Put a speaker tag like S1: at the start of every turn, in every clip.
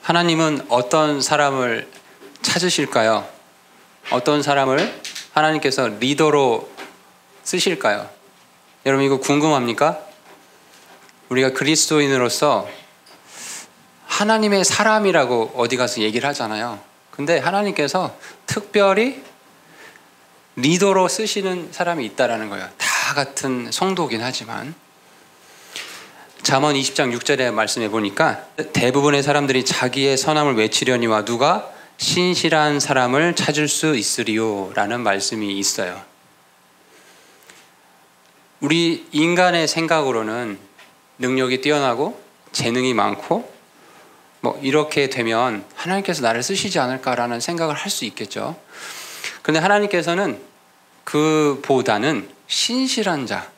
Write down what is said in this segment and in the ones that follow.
S1: 하나님은 어떤 사람을 찾으실까요? 어떤 사람을 하나님께서 리더로 쓰실까요? 여러분 이거 궁금합니까? 우리가 그리스도인으로서 하나님의 사람이라고 어디 가서 얘기를 하잖아요. 근데 하나님께서 특별히 리더로 쓰시는 사람이 있다라는 거예요. 다 같은 성도긴 하지만. 잠언 20장 6절의 말씀에 보니까 대부분의 사람들이 자기의 선함을 외치려니와 누가 신실한 사람을 찾을 수 있으리요 라는 말씀이 있어요. 우리 인간의 생각으로는 능력이 뛰어나고 재능이 많고 뭐 이렇게 되면 하나님께서 나를 쓰시지 않을까라는 생각을 할 수 있겠죠. 그런데 하나님께서는 그보다는 신실한 자,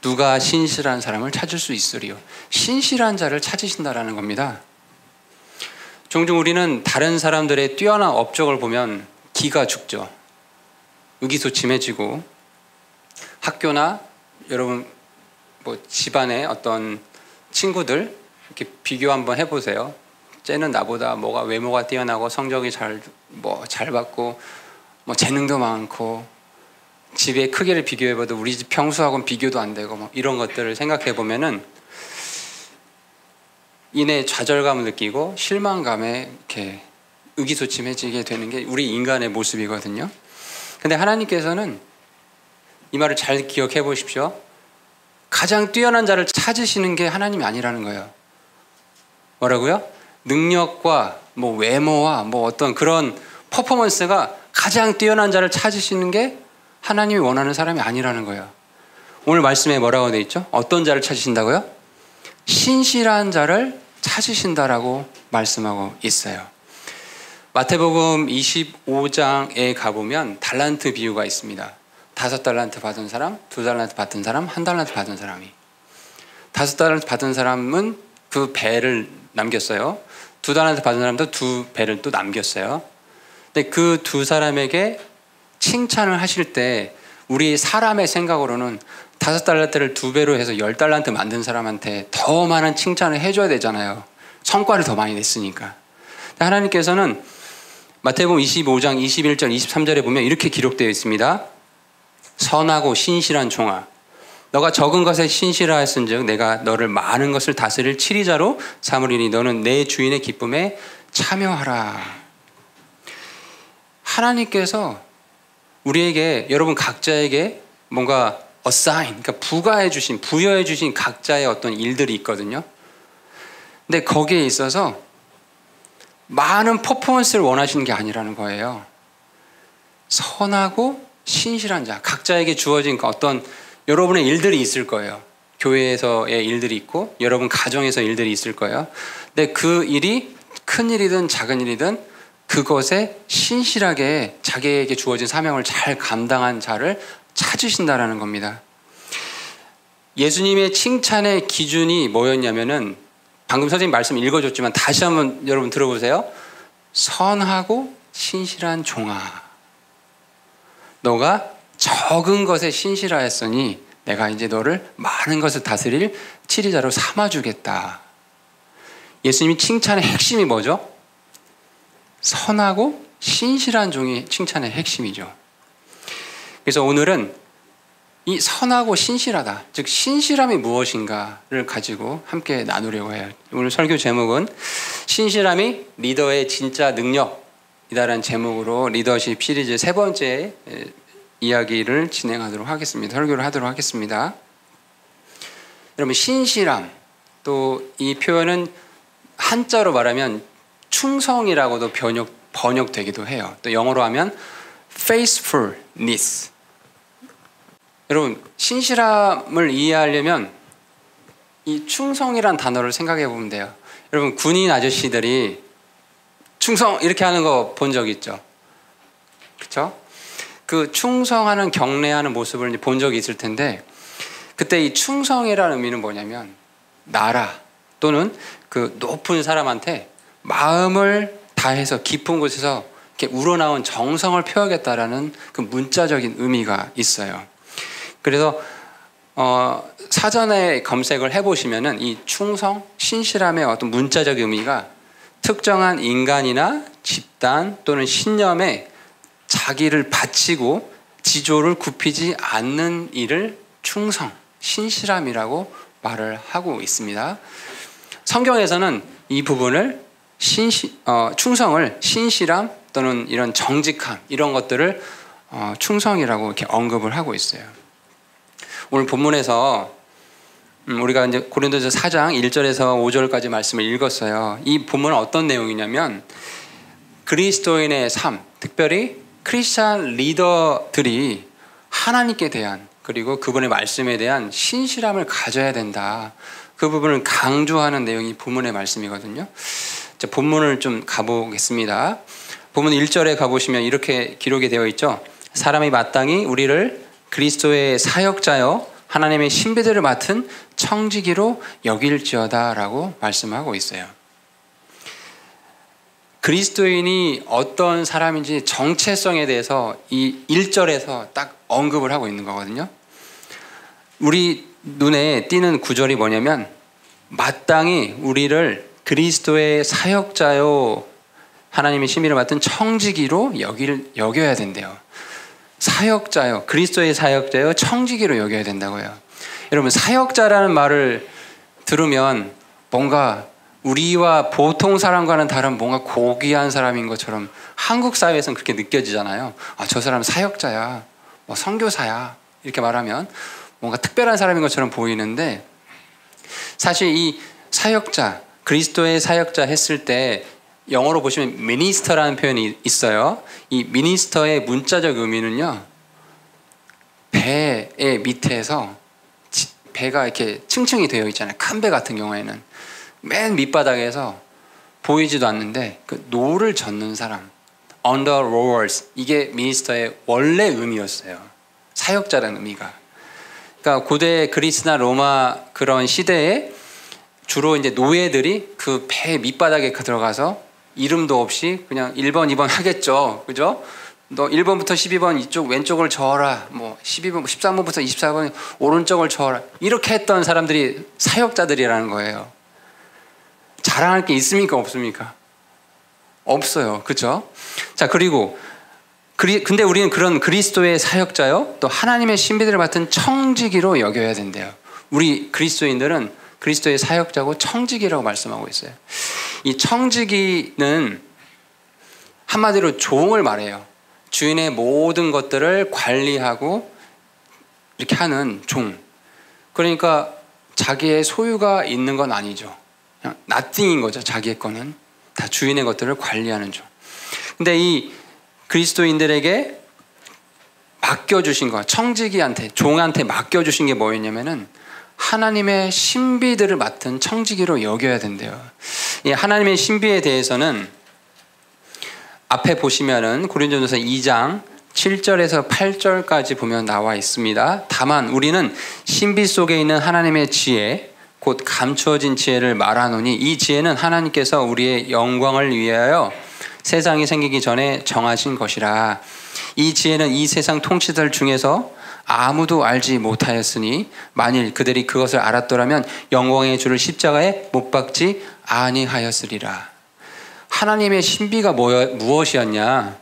S1: 누가 신실한 사람을 찾을 수 있으리요. 신실한 자를 찾으신다라는 겁니다. 종종 우리는 다른 사람들의 뛰어난 업적을 보면 기가 죽죠. 의기소침해지고 학교나 여러분 뭐 집안의 어떤 친구들 이렇게 비교 한번 해보세요. 쟤는 나보다 외모가 뛰어나고 성적이 잘 받고 뭐 재능도 많고 집의 크기를 비교해봐도 우리 집 평수하고는 비교도 안 되고 뭐 이런 것들을 생각해 보면은 이내 좌절감을 느끼고 실망감에 이렇게 의기소침해지게 되는 게 우리 인간의 모습이거든요. 근데 하나님께서는 이 말을 잘 기억해 보십시오. 가장 뛰어난 자를 찾으시는 게 하나님이 아니라는 거예요. 뭐라고요? 능력과 뭐 외모와 뭐 어떤 그런 퍼포먼스가 가장 뛰어난 자를 찾으시는 게 하나님이 원하는 사람이 아니라는 거예요. 오늘 말씀에 뭐라고 되어 있죠? 어떤 자를 찾으신다고요? 신실한 자를 찾으신다라고 말씀하고 있어요. 마태복음 25장에 가보면 달란트 비유가 있습니다. 5달란트 받은 사람, 2달란트 받은 사람, 1달란트 받은 사람이. 5달란트 받은 사람은 그 배를 남겼어요. 2달란트 받은 사람도 2배를 또 남겼어요. 근데 그 두 사람에게 칭찬을 하실 때 우리 사람의 생각으로는 5달란트를 2배로 해서 10달란트 만든 사람한테 더 많은 칭찬을 해줘야 되잖아요. 성과를 더 많이 냈으니까. 하나님께서는 마태복음 25장 21절 23절에 보면 이렇게 기록되어 있습니다. 선하고 신실한 종아, 너가 적은 것에 신실하였은즉 내가 너를 많은 것을 다스릴 치리자로 삼으리니 너는 내 주인의 기쁨에 참여하라. 하나님께서 우리에게, 여러분 각자에게 뭔가 assign, 그러니까 부여해 주신 각자의 어떤 일들이 있거든요. 근데 거기에 있어서 많은 퍼포먼스를 원하시는 게 아니라는 거예요. 선하고 신실한 자, 각자에게 주어진 어떤 여러분의 일들이 있을 거예요. 교회에서의 일들이 있고 여러분 가정에서 일들이 있을 거예요. 근데 그 일이 큰 일이든 작은 일이든 그것에 신실하게 자기에게 주어진 사명을 잘 감당한 자를 찾으신다라는 겁니다. 예수님의 칭찬의 기준이 뭐였냐면은 방금 선생님 말씀 읽어줬지만 다시 한번 여러분 들어보세요. 선하고 신실한 종아, 너가 적은 것에 신실하였으니 내가 이제 너를 많은 것을 다스릴 치리자로 삼아주겠다. 예수님이 칭찬의 핵심이 뭐죠? 선하고 신실한 종이 칭찬의 핵심이죠. 그래서 오늘은 이 선하고 신실하다, 즉 신실함이 무엇인가를 가지고 함께 나누려고 해요. 오늘 설교 제목은 신실함이 리더의 진짜 능력이다라는 제목으로 리더십 시리즈 세 번째 이야기를 진행하도록 하겠습니다. 설교를 하도록 하겠습니다. 여러분, 신실함, 또 이 표현은 한자로 말하면 충성이라고도 번역되기도 해요. 또 영어로 하면 faithfulness. 여러분, 신실함을 이해하려면 이 충성이란 단어를 생각해 보면 돼요. 여러분, 군인 아저씨들이 충성 이렇게 하는 거 본 적 있죠? 그렇죠? 그 충성하는 경례하는 모습을 본 적이 있을 텐데, 그때 이 충성이라는 의미는 뭐냐면 나라 또는 그 높은 사람한테 마음을 다해서 깊은 곳에서 이렇게 우러나온 정성을 표하겠다라는 그 문자적인 의미가 있어요. 그래서 사전에 검색을 해보시면은 이 충성, 신실함의 어떤 문자적 의미가 특정한 인간이나 집단 또는 신념에 자기를 바치고 지조를 굽히지 않는 일을 충성, 신실함이라고 말을 하고 있습니다. 성경에서는 이 부분을 충성을 신실함 또는 이런 정직함 이런 것들을 충성이라고 이렇게 언급을 하고 있어요. 오늘 본문에서 우리가 이제 고린도서 4장 1절에서 5절까지 말씀을 읽었어요. 이 본문은 어떤 내용이냐면 그리스도인의 삶, 특별히 크리스찬 리더들이 하나님께 대한 그리고 그분의 말씀에 대한 신실함을 가져야 된다. 그 부분을 강조하는 내용이 본문의 말씀이거든요. 자, 본문을 좀 가보겠습니다. 본문 1절에 가보시면 이렇게 기록이 되어 있죠. 사람이 마땅히 우리를 그리스도의 사역자여 하나님의 신비들을 맡은 청지기로 여길지어다 라고 말씀하고 있어요. 그리스도인이 어떤 사람인지 정체성에 대해서 이 1절에서 딱 언급을 하고 있는 거거든요. 우리 눈에 띄는 구절이 뭐냐면 마땅히 우리를 그리스도의 사역자요 하나님의 신비를 맡은 청지기로 여겨야 된대요. 사역자요, 그리스도의 사역자요, 청지기로 여겨야 된다고요. 여러분, 사역자라는 말을 들으면 뭔가 우리와 보통 사람과는 다른 뭔가 고귀한 사람인 것처럼 한국 사회에서는 그렇게 느껴지잖아요. 아, 저 사람 사역자야, 뭐 선교사야 이렇게 말하면 뭔가 특별한 사람인 것처럼 보이는데 사실 이 사역자, 그리스도의 사역자 했을 때 영어로 보시면 미니스터라는 표현이 있어요. 이 미니스터의 문자적 의미는요, 배의 밑에서 배가 이렇게 층층이 되어 있잖아요. 큰 배 같은 경우에는 맨 밑바닥에서 보이지도 않는데 그 노를 젓는 사람, under rowers, 이게 미니스터의 원래 의미였어요. 사역자라는 의미가. 그러니까 고대 그리스나 로마 그런 시대에 주로 이제 노예들이 그 배 밑바닥에 들어가서 이름도 없이 그냥 1번, 2번 하겠죠. 그죠? 너 1번부터 12번 이쪽 왼쪽을 저어라. 뭐 12번, 13번부터 24번 오른쪽을 저어라. 이렇게 했던 사람들이 사역자들이라는 거예요. 자랑할 게 있습니까? 없습니까? 없어요. 그죠? 자, 그리고 근데 우리는 그런 그리스도의 사역자요, 또 하나님의 신비들을 맡은 청지기로 여겨야 된대요. 우리 그리스도인들은 그리스도의 사역자고 청지기라고 말씀하고 있어요. 이 청지기는 한마디로 종을 말해요. 주인의 모든 것들을 관리하고 이렇게 하는 종. 그러니까 자기의 소유가 있는 건 아니죠. 그냥 nothing인 거죠. 자기의 거는 다 주인의 것들을 관리하는 종. 근데 이 그리스도인들에게 맡겨주신 거, 청지기한테, 종한테 맡겨주신 게 뭐였냐면은 하나님의 신비들을 맡은 청지기로 여겨야 된대요. 이 하나님의 신비에 대해서는 앞에 보시면은 고린도전서 2장 7절에서 8절까지 보면 나와 있습니다. 다만 우리는 신비 속에 있는 하나님의 지혜, 곧 감추어진 지혜를 말하노니 이 지혜는 하나님께서 우리의 영광을 위하여 세상이 생기기 전에 정하신 것이라. 이 지혜는 이 세상 통치들 중에서 아무도 알지 못하였으니 만일 그들이 그것을 알았더라면 영광의 주를 십자가에 못 박지 아니하였으리라. 하나님의 신비가 무엇이었냐?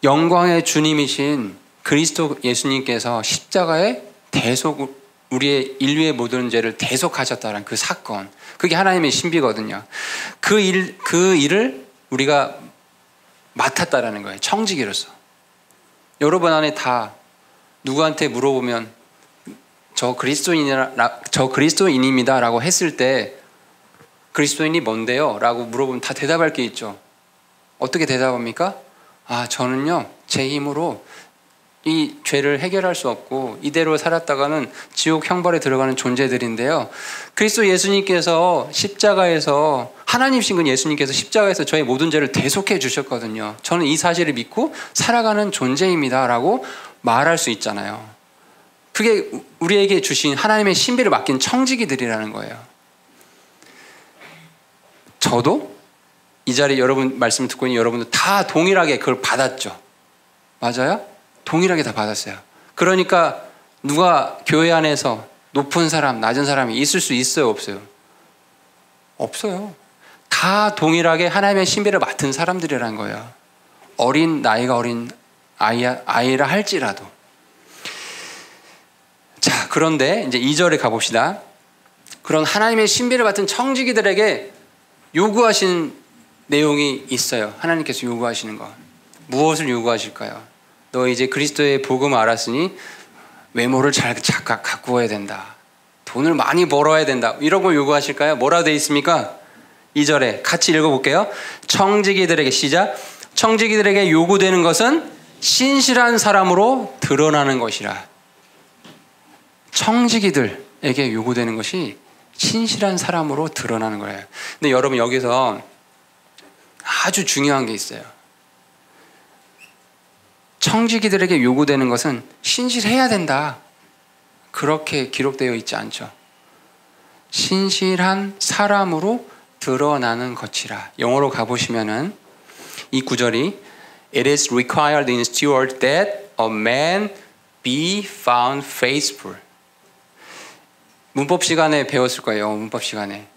S1: 영광의 주님이신 그리스도 예수님께서 십자가에 우리의 인류의 모든 죄를 대속하셨다는 그 사건, 그게 하나님의 신비거든요. 그 일을 우리가 맡았다라는 거예요. 청지기로서. 여러분 안에 다 누구한테 물어보면 저 그리스도인입니다 라고 했을 때 그리스도인이 뭔데요? 라고 물어보면 다 대답할 게 있죠. 어떻게 대답합니까? 아, 저는요 제 힘으로 이 죄를 해결할 수 없고 이대로 살았다가는 지옥 형벌에 들어가는 존재들인데요, 그리스도 예수님께서 십자가에서, 하나님이신 분 예수님께서 십자가에서 저의 모든 죄를 대속해 주셨거든요. 저는 이 사실을 믿고 살아가는 존재입니다 라고 말할 수 있잖아요. 그게 우리에게 주신 하나님의 신비를 맡긴 청지기들이라는 거예요. 저도 이 자리 여러분 말씀 듣고 있는 여러분도 다 동일하게 그걸 받았죠. 맞아요? 동일하게 다 받았어요. 그러니까 누가 교회 안에서 높은 사람, 낮은 사람이 있을 수 있어요? 없어요? 없어요. 다 동일하게 하나님의 신비를 맡은 사람들이라는 거예요. 나이가 어린 아이라 할지라도. 자, 그런데 이제 2절에 가봅시다. 그런 하나님의 신비를 맡은 청지기들에게 요구하신 내용이 있어요. 하나님께서 요구하시는 거. 무엇을 요구하실까요? 너 이제 그리스도의 복음을 알았으니 외모를 잘 가꾸어야 된다. 돈을 많이 벌어야 된다. 이런 걸 요구하실까요? 뭐라고 되어 있습니까? 2절에 같이 읽어볼게요. 청지기들에게 시작. 청지기들에게 요구되는 것은 신실한 사람으로 드러나는 것이라. 청지기들에게 요구되는 것이 신실한 사람으로 드러나는 거예요. 근데 여러분 여기서 아주 중요한 게 있어요. 청지기들에게 요구되는 것은 신실해야 된다. 그렇게 기록되어 있지 않죠. 신실한 사람으로 드러나는 것이라. 영어로 가보시면은 이 구절이 It is required in steward that a man be found faithful. 문법 시간에 배웠을 거예요. 영어 문법 시간에.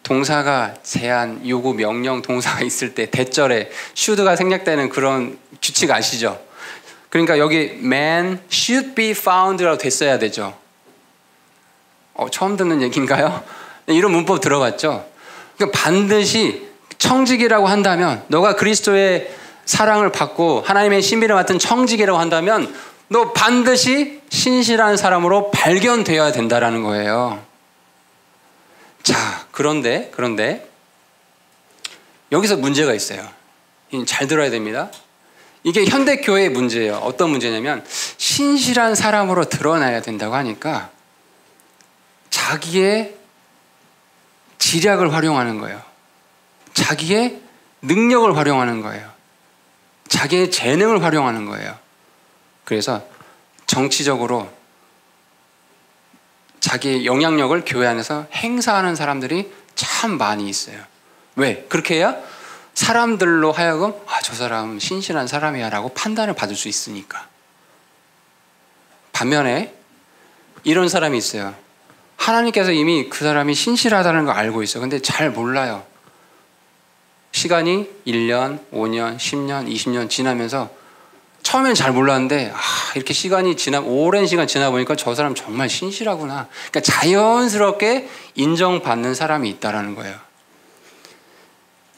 S1: 동사가 제한, 요구, 명령 동사가 있을 때 대절에 should가 생략되는 그런 규칙 아시죠? 그러니까 여기 man should be found라고 됐어야 되죠. 처음 듣는 얘기인가요? 이런 문법 들어봤죠? 그러니까 반드시 청지기라고 한다면, 너가 그리스도의 사랑을 받고 하나님의 신비를 맡은 청지기라고 한다면 너 반드시 신실한 사람으로 발견되어야 된다라는 거예요. 자, 그런데 여기서 문제가 있어요. 잘 들어야 됩니다. 이게 현대교회의 문제예요. 어떤 문제냐면 신실한 사람으로 드러나야 된다고 하니까 자기의 지략을 활용하는 거예요. 자기의 능력을 활용하는 거예요. 자기의 재능을 활용하는 거예요. 그래서 정치적으로 자기의 영향력을 교회 안에서 행사하는 사람들이 참 많이 있어요. 왜? 그렇게 해야 사람들로 하여금 저 사람은 신실한 사람이야 라고 판단을 받을 수 있으니까. 반면에 이런 사람이 있어요. 하나님께서 이미 그 사람이 신실하다는 걸 알고 있어요. 근데 잘 몰라요. 시간이 1년, 5년, 10년, 20년 지나면서 처음엔 잘 몰랐는데 이렇게 오랜 시간 지나 보니까 저 사람 정말 신실하구나. 그러니까 자연스럽게 인정받는 사람이 있다라는 거예요.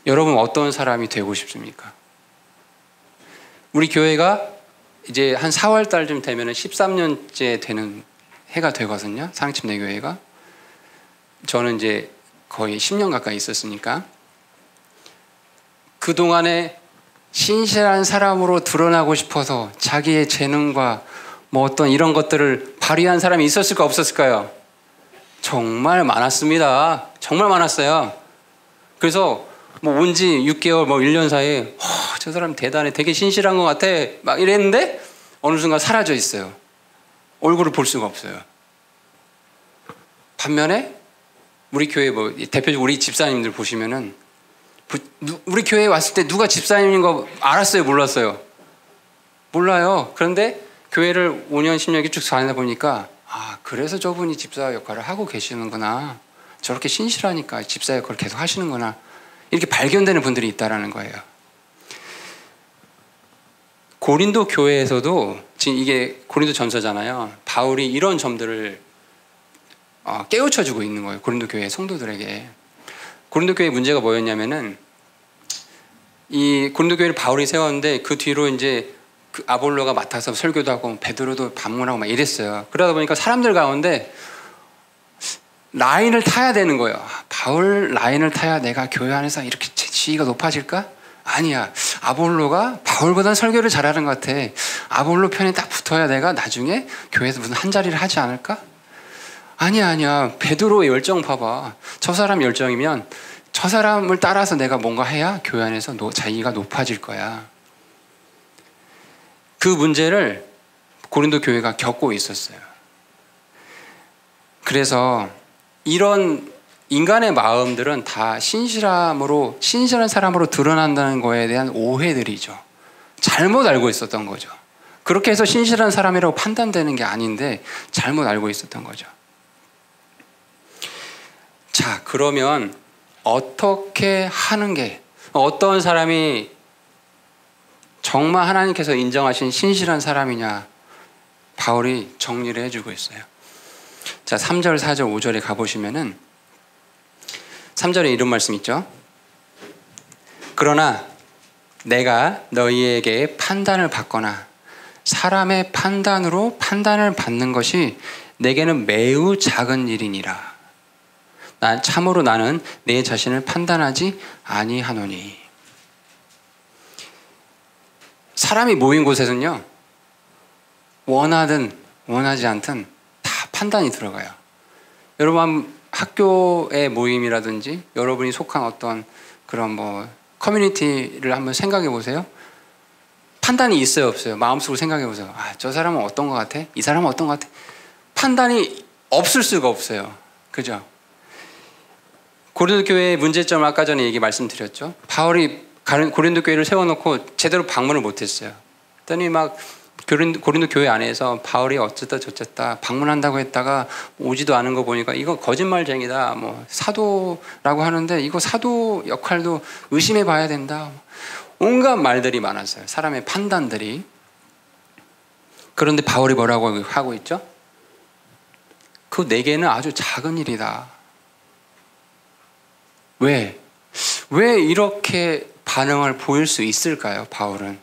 S1: 여러분 어떤 사람이 되고 싶습니까? 우리 교회가 이제 한 4월 달쯤 되면 13년째 되는 해가 되거든요. 사랑침내 교회가. 저는 이제 거의 10년 가까이 있었으니까 그동안에 신실한 사람으로 드러나고 싶어서 자기의 재능과 뭐 어떤 이런 것들을 발휘한 사람이 있었을까 없었을까요? 정말 많았습니다. 정말 많았어요. 그래서 뭐 온 지 6개월, 1년 사이에 저 사람 대단해, 되게 신실한 것 같아 막 이랬는데 어느 순간 사라져 있어요. 얼굴을 볼 수가 없어요. 반면에 우리 교회 대표적으로 우리 집사님들 보시면은 우리 교회에 왔을 때 누가 집사님인 거 알았어요? 몰랐어요? 몰라요. 그런데 교회를 5년, 10년 쭉 다니다 보니까 그래서 저분이 집사 역할을 하고 계시는구나. 저렇게 신실하니까 집사 역할을 계속 하시는구나. 이렇게 발견되는 분들이 있다라는 거예요. 고린도 교회에서도 지금 이게 고린도 전서잖아요. 바울이 이런 점들을 깨우쳐주고 있는 거예요. 고린도 교회 성도들에게. 고린도 교회 문제가 뭐였냐면은 이 고린도 교회를 바울이 세웠는데 그 뒤로 이제 그 아볼로가 맡아서 설교도 하고 베드로도 방문하고 막 이랬어요. 그러다 보니까 사람들 가운데 라인을 타야 되는 거예요. 바울 라인을 타야 내가 교회 안에서 이렇게 지위가 높아질까? 아니야. 아볼로가 바울보다 설교를 잘하는 것 같아. 아볼로 편에 딱 붙어야 내가 나중에 교회에서 무슨 한 자리를 하지 않을까? 아니야. 베드로의 열정 봐봐. 저 사람 열정이면 저 사람을 따라서 내가 뭔가 해야 교회 안에서 자기가 높아질 거야. 그 문제를 고린도 교회가 겪고 있었어요. 그래서 이런 인간의 마음들은 다 신실한 사람으로 드러난다는 거에 대한 오해들이죠. 잘못 알고 있었던 거죠. 그렇게 해서 신실한 사람이라고 판단되는 게 아닌데 잘못 알고 있었던 거죠. 자, 그러면 어떻게 하는 게, 어떤 사람이 정말 하나님께서 인정하신 신실한 사람이냐, 바울이 정리를 해주고 있어요. 자, 3절, 4절, 5절에 가보시면은 3절에 이런 말씀 있죠. 그러나 내가 너희에게 판단을 받거나 사람의 판단으로 판단을 받는 것이 내게는 매우 작은 일이니라. 참으로 나는 내 자신을 판단하지 아니하노니. 사람이 모인 곳에서는요, 원하든 원하지 않든 다 판단이 들어가요. 여러분 학교의 모임이라든지 여러분이 속한 어떤 그런 커뮤니티를 한번 생각해 보세요. 판단이 있어요, 없어요? 마음속으로 생각해 보세요. 저 사람은 어떤 것 같아? 이 사람은 어떤 것 같아? 판단이 없을 수가 없어요. 그죠? 고린도 교회의 문제점을 아까 전에 말씀드렸죠. 바울이 고린도 교회를 세워놓고 제대로 방문을 못했어요. 그랬더니 막 고린도 교회 안에서 바울이 어쩌다 저쩌다 방문한다고 했다가 오지도 않은 거 보니까 이거 거짓말쟁이다. 사도라고 하는데 이거 사도 역할도 의심해 봐야 된다. 온갖 말들이 많았어요. 사람의 판단들이. 그런데 바울이 뭐라고 하고 있죠? 그 내게는 아주 작은 일이다. 왜 이렇게 반응을 보일 수 있을까요, 바울은?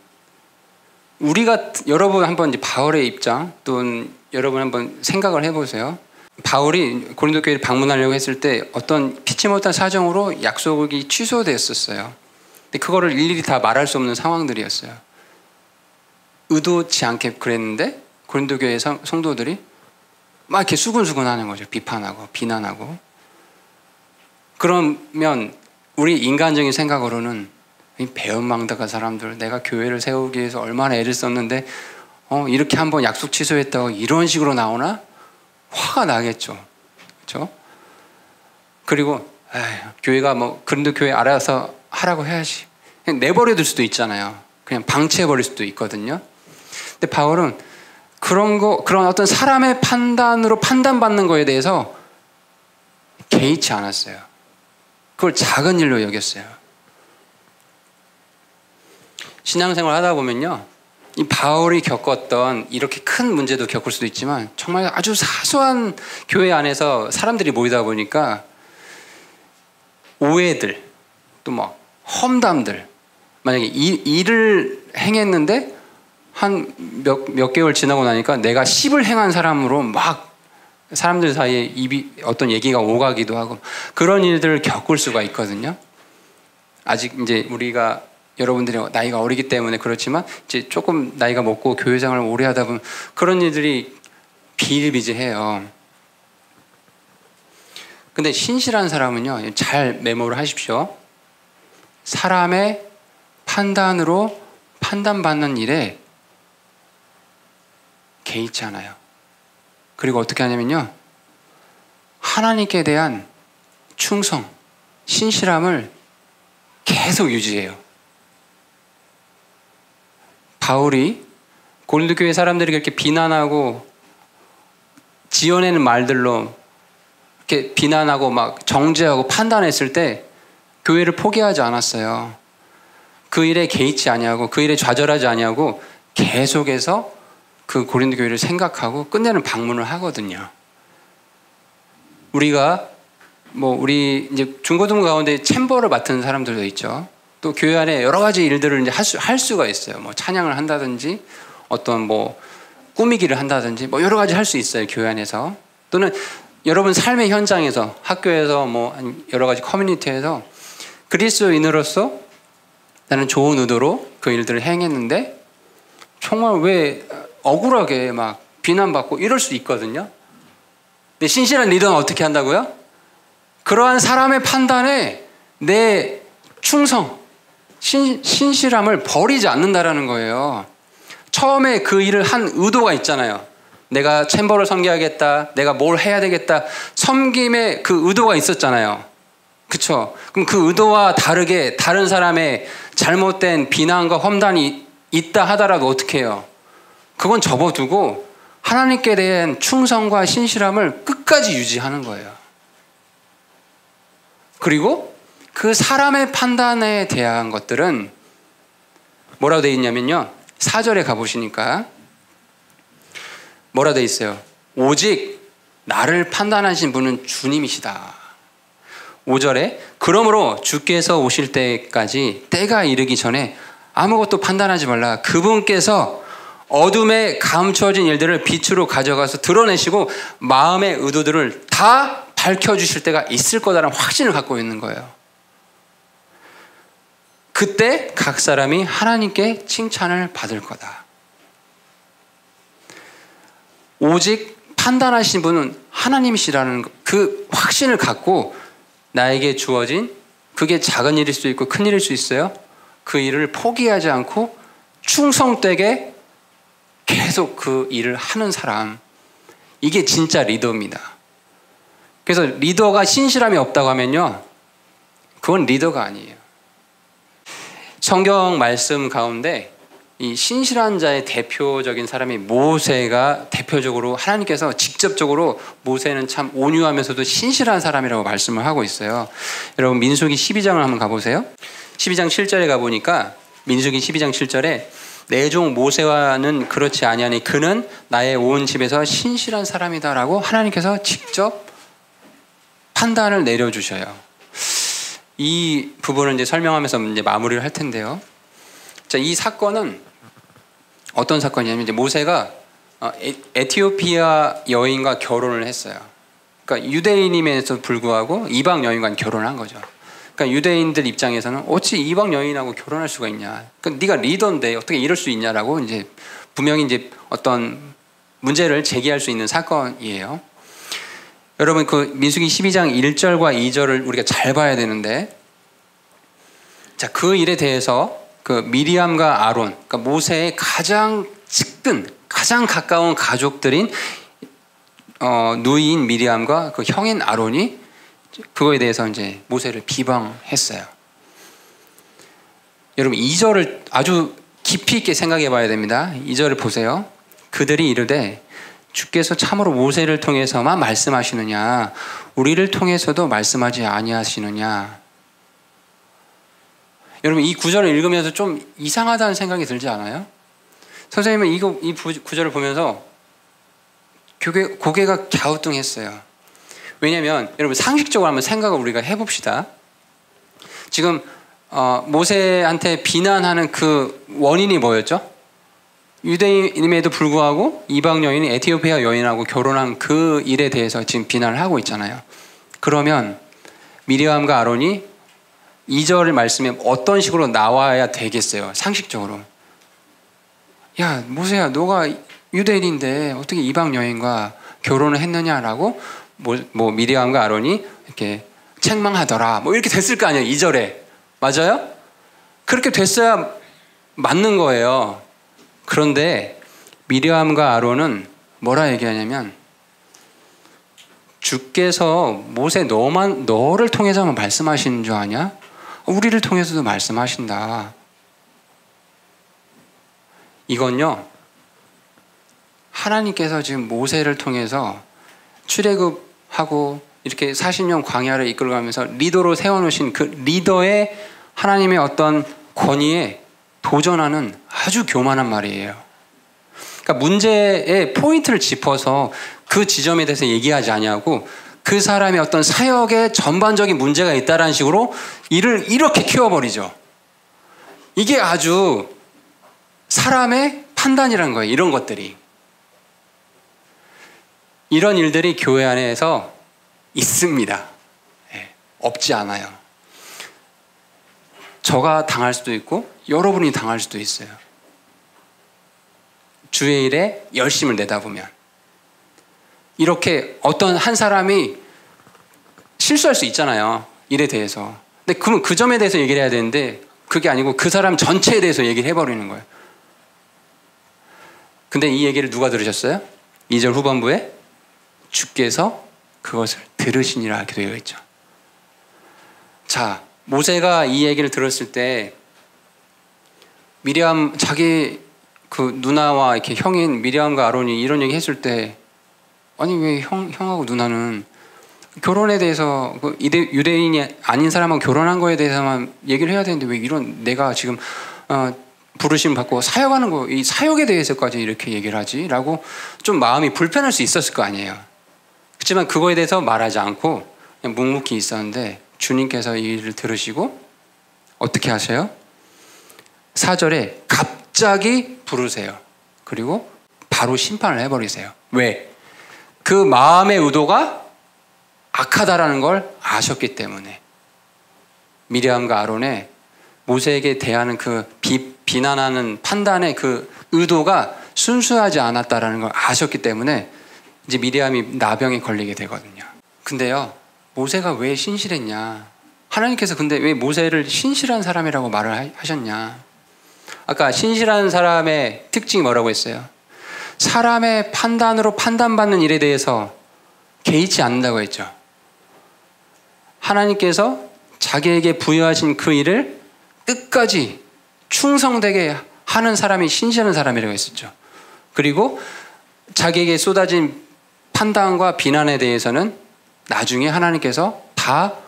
S1: 여러분 한번 이제 바울의 입장 또는 여러분 한번 생각을 해보세요. 바울이 고린도 교회를 방문하려고 했을 때 어떤 피치 못한 사정으로 약속이 취소됐었어요. 근데 그거를 일일이 다 말할 수 없는 상황들이었어요. 의도치 않게 그랬는데 고린도 교회 성도들이 막 이렇게 수근수근하는 거죠. 비판하고 비난하고. 그러면 우리 인간적인 생각으로는 이 배은망덕한 사람들, 내가 교회를 세우기 위해서 얼마나 애를 썼는데 이렇게 한번 약속 취소했다고 이런 식으로 나오나? 화가 나겠죠. 그렇죠? 그리고 교회가 고린도 교회 알아서 하라고 해야지. 그냥 내버려 둘 수도 있잖아요. 그냥 방치해 버릴 수도 있거든요. 근데 바울은 그런 어떤 사람의 판단으로 판단받는 거에 대해서 개의치 않았어요. 그걸 작은 일로 여겼어요. 신앙생활 하다 보면요, 이 바울이 겪었던 이렇게 큰 문제도 겪을 수도 있지만 정말 아주 사소한 교회 안에서 사람들이 모이다 보니까 오해들, 또 험담들, 만약에 일을 행했는데 한 몇 개월 지나고 나니까 내가 10을 행한 사람으로 막 사람들 사이에 어떤 얘기가 오가기도 하고 그런 일들을 겪을 수가 있거든요. 아직 이제 우리가 여러분들이 나이가 어리기 때문에 그렇지만 이제 조금 나이가 먹고 교회 생활을 오래 하다 보면 그런 일들이 비일비재해요. 근데 신실한 사람은요, 잘 메모를 하십시오. 사람의 판단으로 판단받는 일에 개의치 않아요. 그리고 어떻게 하냐면요, 하나님께 대한 충성, 신실함을 계속 유지해요. 바울이 고린도 교회 사람들이 그렇게 비난하고 지어내는 말들로 이렇게 비난하고 막 정죄하고 판단했을 때 교회를 포기하지 않았어요. 그 일에 개의치 아니하고 그 일에 좌절하지 아니하고 계속해서 그 고린도 교회를 생각하고 끝내는 방문을 하거든요. 우리가 우리 이제 중고등 가운데 챔버를 맡은 사람들도 있죠. 또 교회 안에 여러 가지 일들을 이제 할 수가 있어요. 찬양을 한다든지 어떤 꾸미기를 한다든지 여러 가지 할 수 있어요. 교회 안에서. 또는 여러분 삶의 현장에서, 학교에서 여러 가지 커뮤니티에서 그리스도인으로서 나는 좋은 의도로 그 일들을 행했는데 정말 왜 억울하게 막 비난받고 이럴 수 있거든요. 근데 신실한 리더는 어떻게 한다고요? 그러한 사람의 판단에 내 충성, 신실함을 버리지 않는다라는 거예요. 처음에 그 일을 한 의도가 있잖아요. 내가 챔버를 섬겨야겠다, 내가 뭘 해야 되겠다, 섬김의 그 의도가 있었잖아요. 그쵸? 그럼 그 의도와 다르게 다른 사람의 잘못된 비난과 험담이 있다 하더라도 어떻게 해요? 그건 접어두고 하나님께 대한 충성과 신실함을 끝까지 유지하는 거예요. 그리고 그 사람의 판단에 대한 것들은 뭐라고 되어 있냐면요. 4절에 가보시니까 뭐라고 되어 있어요. 오직 나를 판단하신 분은 주님이시다. 5절에 그러므로 주께서 오실 때까지 때가 이르기 전에 아무것도 판단하지 말라. 그분께서 어둠에 감추어진 일들을 빛으로 가져가서 드러내시고 마음의 의도들을 다 밝혀주실 때가 있을 거다라는 확신을 갖고 있는 거예요. 그때 각 사람이 하나님께 칭찬을 받을 거다. 오직 판단하신 분은 하나님이시라는 그 확신을 갖고 나에게 주어진, 그게 작은 일일 수 있고 큰 일일 수 있어요. 그 일을 포기하지 않고 충성되게 계속 그 일을 하는 사람, 이게 진짜 리더입니다. 그래서 리더가 신실함이 없다고 하면요, 그건 리더가 아니에요. 성경 말씀 가운데 이 신실한 자의 대표적인 사람이 모세가 대표적으로 하나님께서 직접적으로 모세는 참 온유하면서도 신실한 사람이라고 말씀을 하고 있어요. 여러분 민수기 12장을 한번 가보세요. 12장 7절에 가보니까 민수기 12장 7절에 내 종 모세와는 그렇지 아니하니 그는 나의 온 집에서 신실한 사람이다라고 하나님께서 직접 판단을 내려주셔요. 이 부분을 이제 설명하면서 이제 마무리를 할 텐데요. 자, 이 사건은 어떤 사건이냐면 이제 모세가 에티오피아 여인과 결혼을 했어요. 그러니까 유대인임에도 불구하고 이방 여인과 결혼을 한 거죠. 그러니까 유대인들 입장에서는 어찌 이방 여인하고 결혼할 수가 있냐? 그러니까 네가 리더인데 어떻게 이럴 수 있냐라고 이제 분명히 이제 어떤 문제를 제기할 수 있는 사건이에요. 여러분 그 민수기 12장 1절과 2절을 우리가 잘 봐야 되는데, 자, 그 일에 대해서 그 미리암과 아론, 그러니까 모세의 가장 측근, 가장 가까운 가족들인 누이인 미리암과 그 형인 아론이 그거에 대해서 이제 모세를 비방했어요. 여러분 2절을 아주 깊이 있게 생각해 봐야 됩니다. 2절을 보세요. 그들이 이르되 주께서 참으로 모세를 통해서만 말씀하시느냐, 우리를 통해서도 말씀하지 아니하시느냐. 여러분 이 구절을 읽으면서 좀 이상하다는 생각이 들지 않아요? 선생님은 이 구절을 보면서 고개가 갸우뚱했어요. 왜냐하면 여러분 상식적으로 한번 생각을 우리가 해봅시다. 지금 모세한테 비난하는 그 원인이 뭐였죠? 유대인임에도 불구하고 이방 여인이 에티오피아 여인하고 결혼한 그 일에 대해서 지금 비난을 하고 있잖아요. 그러면 미리암과 아론이 2절 말씀에 어떤 식으로 나와야 되겠어요? 상식적으로. 야 모세야, 너가 유대인인데 어떻게 이방 여인과 결혼을 했느냐라고 뭐 미리암과 아론이 이렇게 책망하더라, 뭐 이렇게 됐을 거 아니에요. 2절에 맞아요? 그렇게 됐어야 맞는 거예요. 그런데 미리암과 아론은 뭐라 얘기하냐면 주께서 모세 너를 통해서만 말씀하시는 줄 아냐? 우리를 통해서도 말씀하신다. 이건요, 하나님께서 지금 모세를 통해서 출애굽하고 이렇게 40년 광야를 이끌어가면서 리더로 세워놓으신 그 리더의 하나님의 어떤 권위에 도전하는 아주 교만한 말이에요. 그러니까 문제의 포인트를 짚어서 그 지점에 대해서 얘기하지 않냐고, 그 사람의 어떤 사역에 전반적인 문제가 있다라는 식으로 일을 이렇게 키워버리죠. 이게 아주 사람의 판단이라는 거예요. 이런 것들이. 이런 일들이 교회 안에서 있습니다. 네, 없지 않아요. 저가 당할 수도 있고 여러분이 당할 수도 있어요. 주의 일에 열심을 내다보면. 이렇게 어떤 한 사람이 실수할 수 있잖아요. 일에 대해서. 근데 그러면 그 점에 대해서 얘기를 해야 되는데 그게 아니고 그 사람 전체에 대해서 얘기를 해버리는 거예요. 근데 이 얘기를 누가 들으셨어요? 2절 후반부에 주께서 그것을 들으시니라 이렇게 되어 있죠. 자, 모세가 이 얘기를 들었을 때 미리암, 자기 그 누나와 이렇게 형인 미리암과 아론이 이런 얘기 했을 때, 아니 왜 형하고 누나는 결혼에 대해서 유대인이 아닌 사람하고 결혼한 거에 대해서만 얘기를 해야 되는데 왜 이런 내가 지금 부르심 받고 사역하는 거, 이 사역에 대해서까지 이렇게 얘기를 하지? 라고 좀 마음이 불편할 수 있었을 거 아니에요. 그렇지만 그거에 대해서 말하지 않고 그냥 묵묵히 있었는데 주님께서 이 일을 들으시고 어떻게 하세요? 4절에 갑자기 부르세요. 그리고 바로 심판을 해버리세요. 왜? 그 마음의 의도가 악하다라는 걸 아셨기 때문에. 미리암과 아론의 모세에게 대하는 그 비난하는 판단의 그 의도가 순수하지 않았다라는 걸 아셨기 때문에 이제 미리암이 나병에 걸리게 되거든요. 근데요, 모세가 왜 신실했냐? 하나님께서 근데 왜 모세를 신실한 사람이라고 말을 하셨냐? 아까 신실한 사람의 특징이 뭐라고 했어요? 사람의 판단으로 판단받는 일에 대해서 개의치 않는다고 했죠. 하나님께서 자기에게 부여하신 그 일을 끝까지 충성되게 하는 사람이 신실한 사람이라고 했었죠. 그리고 자기에게 쏟아진 판단과 비난에 대해서는 나중에 하나님께서 다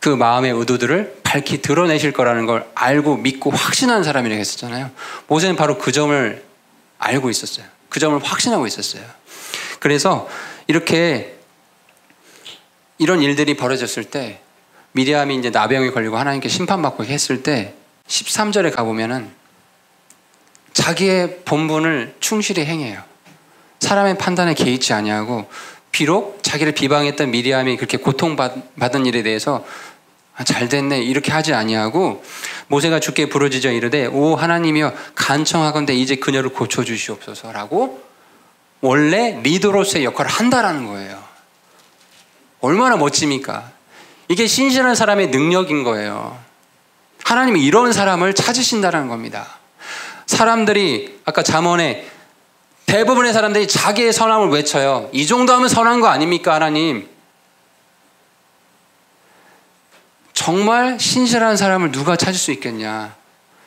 S1: 그 마음의 의도들을 밝히 드러내실 거라는 걸 알고 믿고 확신한 사람이라고 했었잖아요. 모세는 바로 그 점을 알고 있었어요. 그 점을 확신하고 있었어요. 그래서 이렇게 이런 일들이 벌어졌을 때 미리암이 이제 나병에 걸리고 하나님께 심판받고 했을 때 13절에 가보면은 자기의 본분을 충실히 행해요. 사람의 판단에 개의치 아니하고 비록 자기를 비방했던 미리암이 그렇게 고통받은 일에 대해서 잘 됐네 이렇게 하지 아니하고 모세가 주께 부르짖어 이르되 오 하나님이여 간청하건대 이제 그녀를 고쳐주시옵소서라고 원래 리더로서의 역할을 한다라는 거예요. 얼마나 멋집니까? 이게 신실한 사람의 능력인 거예요. 하나님이 이런 사람을 찾으신다는 겁니다. 사람들이 아까 잠언에 대부분의 사람들이 자기의 선함을 외쳐요. 이 정도 하면 선한 거 아닙니까 하나님? 정말 신실한 사람을 누가 찾을 수 있겠냐?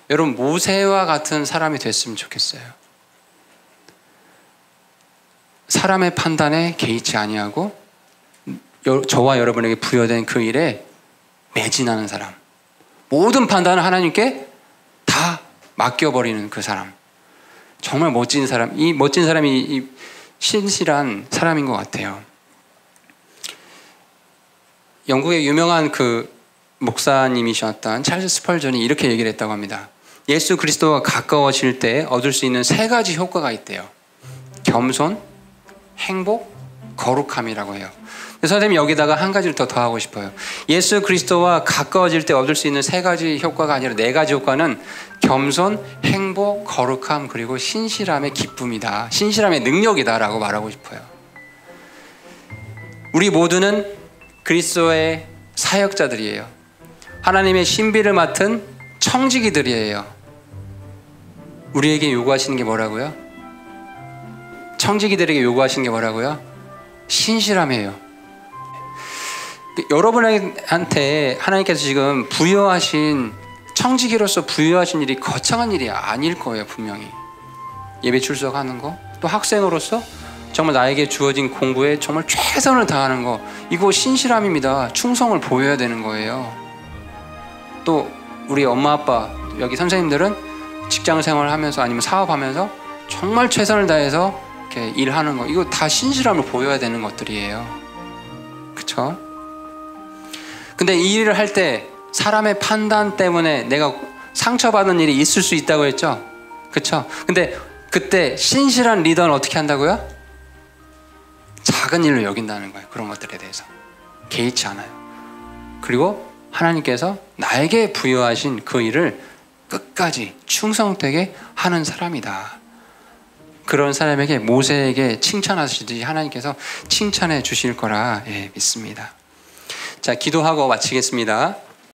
S1: 여러분 모세와 같은 사람이 됐으면 좋겠어요. 사람의 판단에 개의치 아니하고 저와 여러분에게 부여된 그 일에 매진하는 사람, 모든 판단을 하나님께 다 맡겨버리는 그 사람, 정말 멋진 사람. 이 멋진 사람이 이 신실한 사람인 것 같아요. 영국의 유명한 그 목사님이셨던 찰스 스펄전이 이렇게 얘기를 했다고 합니다. 예수 그리스도와 가까워질 때 얻을 수 있는 3가지 효과가 있대요. 겸손, 행복, 거룩함이라고 해요. 선생님이 여기다가 한 가지를 더 더하고 싶어요. 예수 그리스도와 가까워질 때 얻을 수 있는 3가지 효과가 아니라 4가지 효과는 겸손, 행복, 거룩함 그리고 신실함의 기쁨이다. 신실함의 능력이다라고 말하고 싶어요. 우리 모두는 그리스도의 사역자들이에요. 하나님의 신비를 맡은 청지기들이에요. 우리에게 요구하시는 게 뭐라고요? 청지기들에게 요구하시는 게 뭐라고요? 신실함이에요. 여러분한테 하나님께서 지금 부여하신 청지기로서 부여하신 일이 거창한 일이 아닐 거예요. 분명히 예배 출석하는 거, 또 학생으로서 정말 나에게 주어진 공부에 정말 최선을 다하는 거, 이거 신실함입니다. 충성을 보여야 되는 거예요. 또 우리 엄마 아빠 여기 선생님들은 직장 생활을 하면서 아니면 사업하면서 정말 최선을 다해서 이렇게 일하는 거, 이거 다 신실함을 보여야 되는 것들이에요. 그쵸? 근데 이 일을 할 때 사람의 판단 때문에 내가 상처받는 일이 있을 수 있다고 했죠? 그쵸? 근데 그때 신실한 리더는 어떻게 한다고요? 작은 일로 여긴다는 거예요. 그런 것들에 대해서 개의치 않아요. 그리고 하나님께서 나에게 부여하신 그 일을 끝까지 충성되게 하는 사람이다. 그런 사람에게 모세에게 칭찬하시듯이 하나님께서 칭찬해 주실 거라 믿습니다. 자, 기도하고 마치겠습니다.